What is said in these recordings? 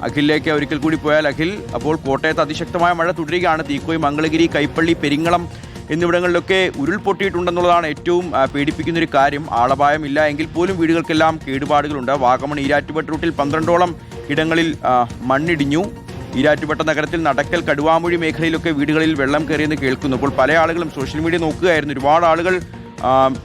അഖിലിലേക്ക് ഒരിക്കൽ കൂടി പോയാൽ അഖിൽ, അപ്പോൾ കോട്ടയത്ത് അതിശക്തമായ മഴ തുടരുകയാണ്. തീക്കോയി, മംഗളഗിരി, കൈപ്പള്ളി, പെരിങ്ങളം എന്നിവിടങ്ങളിലൊക്കെ ഉരുൾപൊട്ടിയിട്ടുണ്ടെന്നുള്ളതാണ് ഏറ്റവും പേടിപ്പിക്കുന്നൊരു കാര്യം. ആളപായമില്ല എങ്കിൽ പോലും വീടുകൾക്കെല്ലാം കേടുപാടുകളുണ്ട്. വാഗമൺ ഈരാറ്റുപേട്ട റൂട്ടിൽ 12ഓളം ഇടങ്ങളിൽ മണ്ണിടിഞ്ഞു. ഈരാറ്റുപേട്ട നഗരത്തിൽ നടക്കൽ, കടുവാമൂഴി മേഖലയിലൊക്കെ വീടുകളിൽ വെള്ളം കയറിയെന്ന് കേൾക്കുന്നു. അപ്പോൾ പല ആളുകളും സോഷ്യൽ മീഡിയ നോക്കുകയായിരുന്നു. ഒരുപാട് ആളുകൾ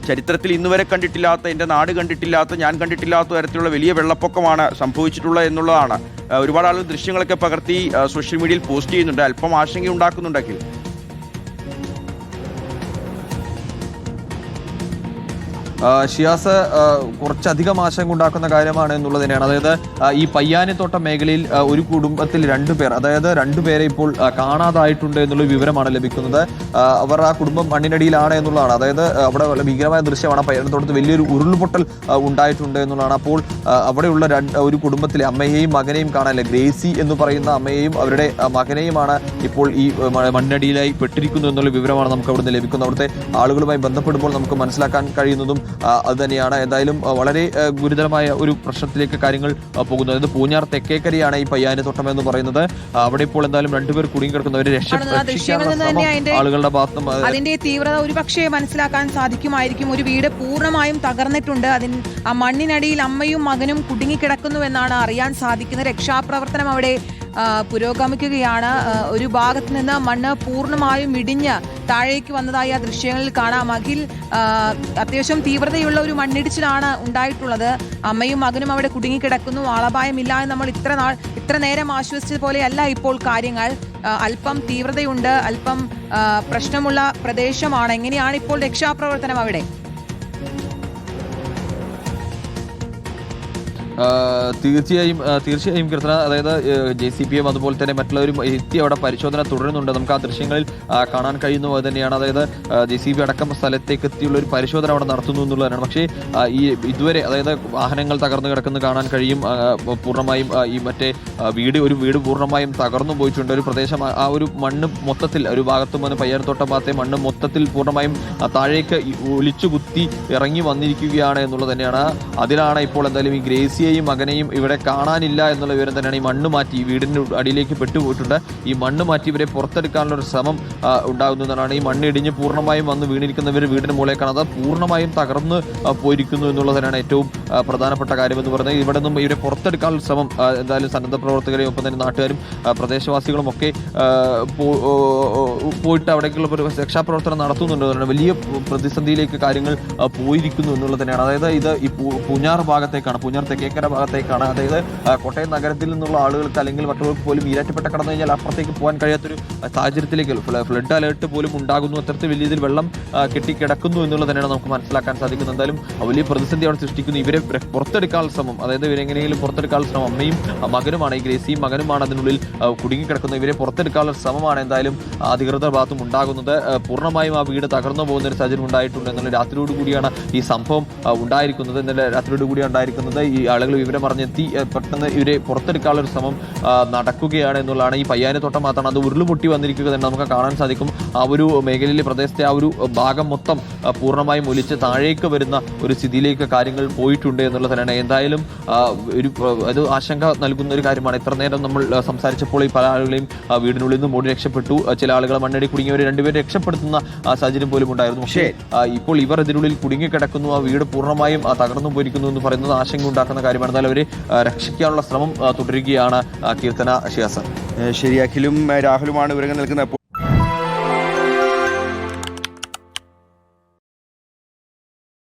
ചരിത്രത്തിൽ ഇന്നുവരെ കണ്ടിട്ടില്ലാത്ത, എൻ്റെ നാട് കണ്ടിട്ടില്ലാത്ത, ഞാൻ കണ്ടിട്ടില്ലാത്ത തരത്തിലുള്ള വലിയ വെള്ളപ്പൊക്കമാണ് സംഭവിച്ചിട്ടുള്ളത് എന്നുള്ളതാണ്. ഒരുപാട് ആളുകൾ ദൃശ്യങ്ങളൊക്കെ പകർത്തി സോഷ്യൽ മീഡിയയിൽ പോസ്റ്റ് ചെയ്യുന്നുണ്ട്. അല്പം ആശങ്കയുണ്ടാക്കുന്നുണ്ടെങ്കിൽ ഷിയാസ്, കുറച്ചധികം ആശങ്ക ഉണ്ടാക്കുന്ന കാര്യമാണ് എന്നുള്ളത് തന്നെയാണ്. അതായത് ഈ പയ്യാനിത്തോട്ടം മേഖലയിൽ ഒരു കുടുംബത്തിൽ 2 പേർ, അതായത് 2 പേരെ ഇപ്പോൾ കാണാതായിട്ടുണ്ട് എന്നുള്ള വിവരമാണ് ലഭിക്കുന്നത്. അവർ ആ കുടുംബം മണ്ണിനടിയിലാണ് എന്നുള്ളതാണ്. അതായത് അവിടെ ഭീകരമായ ദൃശ്യമാണ്. പയ്യാനിത്തോട്ടത്ത് വലിയൊരു ഉരുൾപൊട്ടൽ ഉണ്ടായിട്ടുണ്ട് എന്നുള്ളതാണ്. അപ്പോൾ അവിടെയുള്ള ഒരു കുടുംബത്തിലെ അമ്മയെയും മകനെയും കാണാനില്ല. ഗ്രേസി എന്ന് പറയുന്ന അമ്മയെയും അവരുടെ മകനെയുമാണ് ഇപ്പോൾ ഈ മണ്ണിനടിയിലായി പെട്ടിരിക്കുന്നു എന്നുള്ള വിവരമാണ് നമുക്ക് അവിടുന്ന് ലഭിക്കുന്നത്. അവിടുത്തെ ആളുകളുമായി ബന്ധപ്പെടുമ്പോൾ നമുക്ക് മനസ്സിലാക്കാൻ കഴിയുന്നതും അത് തന്നെയാണ്. എന്തായാലും വളരെ ഗുരുതരമായ ഒരു പ്രശ്നത്തിലേക്ക് കാര്യങ്ങൾ പോകുന്നത്. അതായത് പൂഞ്ഞാർ തെക്കേക്കരയാണ് ഈ പയ്യാനിത്തോട്ടം എന്ന് പറയുന്നത്. അവിടെ ഇപ്പോൾ എന്തായാലും 2 പേർ കുടുങ്ങിക്കിടക്കുന്നവരെ ആളുകളുടെ ഭാഗത്തും അതിന്റെ തീവ്രത ഒരുപക്ഷെ മനസ്സിലാക്കാൻ സാധിക്കുമായിരിക്കും. ഒരു വീട് പൂർണ്ണമായും തകർന്നിട്ടുണ്ട്. ആ മണ്ണിനടിയിൽ അമ്മയും മകനും കുടുങ്ങിക്കിടക്കുന്നു എന്നാണ് അറിയാൻ സാധിക്കുന്നത്. രക്ഷാപ്രവർത്തനം അവിടെ പുരോഗമിക്കുകയാണ്. ഒരു ഭാഗത്ത് നിന്ന് മണ്ണ് പൂർണ്ണമായും ഇടിഞ്ഞ് താഴേക്ക് വന്നതായി ആ ദൃശ്യങ്ങളിൽ കാണാം. അഖിൽ, അത്യാവശ്യം തീവ്രതയുള്ള ഒരു മണ്ണിടിച്ചിലാണ് ഉണ്ടായിട്ടുള്ളത്. അമ്മയും മകനും അവിടെ കുടുങ്ങിക്കിടക്കുന്നു. ആളപായമില്ല എന്ന് നമ്മൾ ഇത്ര നേരം ആശ്വസിച്ചത് പോലെയല്ല ഇപ്പോൾ കാര്യങ്ങൾ. അല്പം തീവ്രതയുണ്ട്, അല്പം പ്രശ്നമുള്ള പ്രദേശമാണ്. എങ്ങനെയാണ് ഇപ്പോൾ രക്ഷാപ്രവർത്തനം അവിടെ? തീർച്ചയായും കീർത്തന, അതായത് JCPയും അതുപോലെ തന്നെ മറ്റുള്ളവരും എത്തി അവിടെ പരിശോധന തുടരുന്നുണ്ട്. നമുക്ക് ആ ദൃശ്യങ്ങളിൽ കാണാൻ കഴിയുന്നു. അത് തന്നെയാണ്. അതായത് JCP അടക്കം സ്ഥലത്തേക്ക് എത്തിയുള്ള ഒരു പരിശോധന അവിടെ നടത്തുന്നു എന്നുള്ളതാണ്. പക്ഷേ ഇതുവരെ, അതായത് വാഹനങ്ങൾ തകർന്നു കിടക്കുന്നത് കാണാൻ കഴിയും. പൂർണ്ണമായും ഈ മറ്റേ ഒരു വീട് പൂർണ്ണമായും തകർന്നു പോയിട്ടുണ്ട്. ഒരു പ്രദേശം, ആ ഒരു മണ്ണ് മൊത്തത്തിൽ, ഒരു ഭാഗത്തും വന്ന് പയ്യാനിത്തോട്ടം ഭാഗത്തെ മണ്ണ് മൊത്തത്തിൽ പൂർണ്ണമായും താഴേക്ക് ഒലിച്ചു കുത്തി ഇറങ്ങി വന്നിരിക്കുകയാണ് എന്നുള്ളത് തന്നെയാണ്. അതിലാണ് ഇപ്പോൾ എന്തായാലും ഈ ഗ്രേസി മകനെയും ഇവിടെ കാണാനില്ല എന്നുള്ള വിവരം തന്നെയാണ്. ഈ മണ്ണ് മാറ്റി വീടിന്റെ അടിയിലേക്ക് പെട്ടുപോയിട്ടുണ്ട്. ഈ മണ്ണ് മാറ്റി ഇവരെ പുറത്തെടുക്കാനുള്ള ഒരു ശ്രമം ഉണ്ടാകുന്നതാണ്. ഈ മണ്ണ് ഇടിഞ്ഞ് പൂർണ്ണമായും വന്ന് വീണിരിക്കുന്നവർ വീടിന് മുകളിൽ കാണാതെ പൂർണ്ണമായും തകർന്ന് പോയിരിക്കുന്നു എന്നുള്ളത് തന്നെയാണ് ഏറ്റവും പ്രധാനപ്പെട്ട കാര്യം എന്ന് പറയുന്നത്. ഇവിടെ നിന്നും ഇവരെ പുറത്തെടുക്കാനുള്ള ശ്രമം എന്തായാലും സന്നദ്ധ പ്രവർത്തകരെയും ഒപ്പം തന്നെ നാട്ടുകാരും പ്രദേശവാസികളും ഒക്കെ പോയിട്ട് അവിടേക്കുള്ള രക്ഷാപ്രവർത്തനം നടത്തുന്നുണ്ട്. വലിയ പ്രതിസന്ധിയിലേക്ക് കാര്യങ്ങൾ പോയിരിക്കുന്നു എന്നുള്ളത് തന്നെയാണ്. അതായത് ഇത് ഈ പൂഞ്ഞാർ ഭാഗത്തേക്കാണ്, പൂഞ്ഞാർ തെക്കേക്കര ഭാഗത്തേക്കാണ്. അതായത് കോട്ടയം നഗരത്തിൽ നിന്നുള്ള ആളുകൾക്ക് അല്ലെങ്കിൽ മറ്റുള്ളവർക്ക് പോലും ഈരാറ്റുപേട്ട കടന്നു കഴിഞ്ഞാൽ അപ്പുറത്തേക്ക് പോകാൻ കഴിയാത്തൊരു സാഹചര്യത്തിലേക്ക് ഫ്ലഡ് അലേർട്ട് പോലും ഉണ്ടാകുന്നു. അത്തരത്തിൽ വലിയ രീതിയിൽ വെള്ളം കെട്ടിക്കിടക്കുന്നു എന്നുള്ളത് തന്നെയാണ് നമുക്ക് മനസ്സിലാക്കാൻ സാധിക്കുന്നത്. എന്തായാലും വലിയ പ്രതിസന്ധി അവിടെ സൃഷ്ടിക്കുന്നു. ഇവരെ പുറത്തെടുക്കാനുള്ള ശ്രമം, അതായത് ഇവരെങ്ങനെയെങ്കിലും പുറത്തെടുക്കാനുള്ള ശ്രമം, അമ്മയും മകനുമാണ്, ഈ ഗ്രേസിയും മകനുമാണ് അതിനുള്ളിൽ കുടുങ്ങിക്കിടക്കുന്നത്. ഇവരെ പുറത്തെടുക്കാനുള്ള ശ്രമമാണ് എന്തായാലും അധികൃതർ ഭാഗത്തും ഉണ്ടാകുന്നത്. പൂർണ്ണമായും ആ വീട് തകർന്നു പോകുന്ന ഒരു സാഹചര്യം ഉണ്ടായിട്ടുണ്ട്. എന്നുള്ള രാത്രിയോട് കൂടിയാണ് ഈ സംഭവം ഉണ്ടായിരിക്കുന്നത്. ഇന്നലെ രാത്രിയോട് കൂടിയാണ് ഉണ്ടായിരിക്കുന്നത്. ഈ ആളുകൾ വിവരം പറഞ്ഞെത്തി പെട്ടെന്ന് ഇവരെ പുറത്തെടുക്കാനുള്ള ഒരു ശ്രമം നടക്കുകയാണ് എന്നുള്ളതാണ്. ഈ പയ്യാനിത്തോട്ടം മാത്രമാണ് അത് ഉരുളുപൊട്ടി വന്നിരിക്കുക തന്നെ നമുക്ക് കാണാൻ സാധിക്കും. ആ ഒരു മേഖലയിലെ പ്രദേശത്തെ ആ ഒരു ഭാഗം മൊത്തം പൂർണ്ണമായും ഒലിച്ച് താഴേക്ക് വരുന്ന ഒരു സ്ഥിതിയിലേക്ക് കാര്യങ്ങൾ പോയിട്ടുണ്ട് എന്നുള്ളത് തന്നെയാണ്. എന്തായാലും അത് ആശങ്ക നൽകുന്ന ഒരു കാര്യമാണ്. ഇത്ര നേരം നമ്മൾ സംസാരിച്ചപ്പോൾ ഈ പല ആളുകളെയും വീടിനുള്ളിൽ നിന്ന് ഓടി രക്ഷപ്പെട്ടു. ചില ആളുകൾ മണ്ണടി കുടുങ്ങിയവരെ 2 പേരെ രക്ഷപ്പെടുത്തുന്ന സാഹചര്യം പോലും ഉണ്ടായിരുന്നു. പക്ഷേ ഇപ്പോൾ ഇവർ ഇതിനുള്ളിൽ കുടുങ്ങിക്കിടക്കുന്നു, ആ വീട് പൂർണ്ണമായും തകർന്നു പോയിരിക്കുന്നു എന്ന് പറയുന്നത് ആശങ്ക ഉണ്ടാക്കുന്ന കാര്യമാണ്. എന്തായാലും അവരെ രക്ഷിക്കാനുള്ള ശ്രമം തുടരുകയാണ് കീർത്തന, ഷിയാസൻ. ശരി, അഖിലും രാഹുലുമാണ് വിവരങ്ങൾ നൽകുന്നത്. അപ്പോൾ